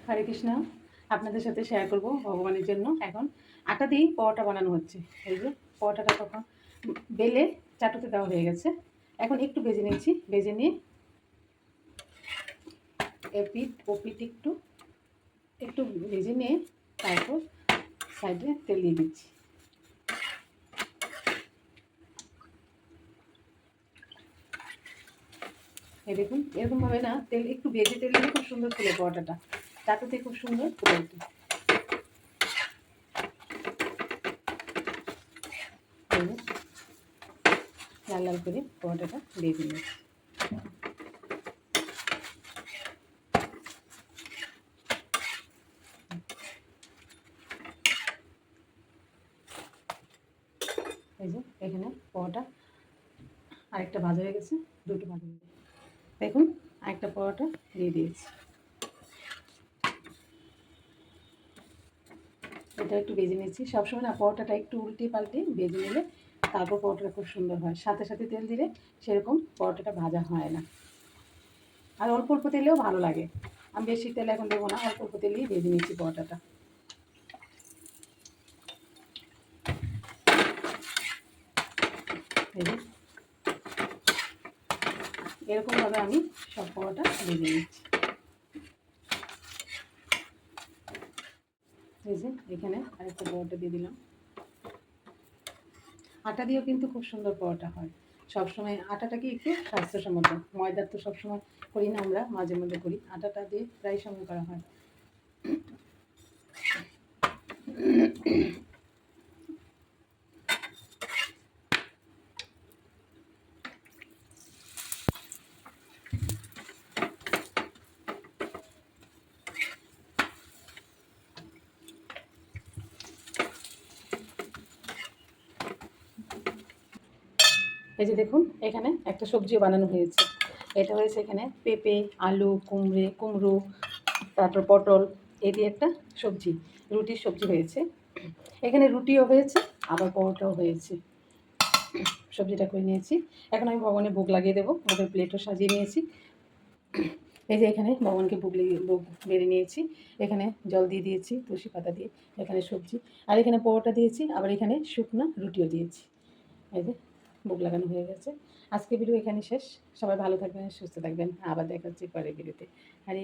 হরে কৃষ্ণ। আপনাদের সাথে শেয়ার করব ভগবানের জন্য এখন আটা দিয়েই পরোটা বানানো হচ্ছে। এই যে পরোটাটা তখন বেলে চাটুতে দেওয়া হয়ে গেছে। এখন একটু ভেজে নিয়েছি, ভেজে নিয়ে এপিট ওপিট একটু একটু ভেজে নিয়ে তারপর সাইডে তেল দিয়ে দিচ্ছি। এই দেখুন, এরকমভাবে না তেল একটু ভেজে তেল দিলে খুব সুন্দর ফুলে পরোটাটা, চাটুতে খুব সুন্দর ফুলে ওঠে। লাল লাল করে পরোটাটা দিয়ে দিন। এই যে এখানে পরোটা আরেকটা ভাজা হয়ে গেছে, দুটো ভাজা হয়ে গেছে। দেখুন আরেকটা পরোটা দিয়ে দিয়েছি। এটা একটু ভেজে নিয়েছি। সবসময় না পরোটাটা একটু উল্টে পাল্টে ভেজে নিলে তারপর পরোটাটা খুব সুন্দর হয়। সাথে সাথে তেল দিলে সেরকম পরোটাটা ভাজা হয় না। আর অল্প অল্প তেলেও ভালো লাগে। আমি বেশি তেল এখন দেবো না, অল্প অল্প তেলেই ভেজে নিয়েছি পরোটাটা। এই যে এরকমভাবে আমি সব পরোটা ভেজে নিচ্ছি। এই যে এখানে আরেকটা পরোটা দিয়ে দিলাম। আটা দিয়েও কিন্তু খুব সুন্দর পরোটা হয়। সবসময় আটাটাকে একটু স্বাস্থ্যসম্মত, ময়দার তো সবসময় করি না, আমরা মাঝে মধ্যে করি, আটাটা দিয়ে প্রায় সময় করা হয়। এই যে দেখুন এখানে একটা সবজিও বানানো হয়েছে। এটা হয়েছে এখানে পেঁপে, আলু, কুমড়ো, তারপর পটল, এই দিয়ে একটা সবজি, রুটির সবজি হয়েছে। এখানে রুটিও হয়েছে, আবার পরোটাও হয়েছে। সবজিটা করে নিয়েছি। এখন আমি ভগবানের ভোগ লাগিয়ে দেবো। ভোগের প্লেটও সাজিয়ে নিয়েছি। এই যে এখানে ভগবানকে ভোগ বেড়ে নিয়েছি। এখানে জল দিয়ে দিয়েছি তুলসী পাতা দিয়ে, এখানে সবজি, আর এখানে পরোটা দিয়েছি, আবার এখানে শুকনো রুটিও দিয়েছি। এই যে ভোগ লাগানো হয়ে গেছে। আজকে ভিডিও এখানে শেষ। সবাই ভালো থাকবেন, সুস্থ থাকবেন। আবার দেখা হচ্ছে পরের ভিডিওতে। আরে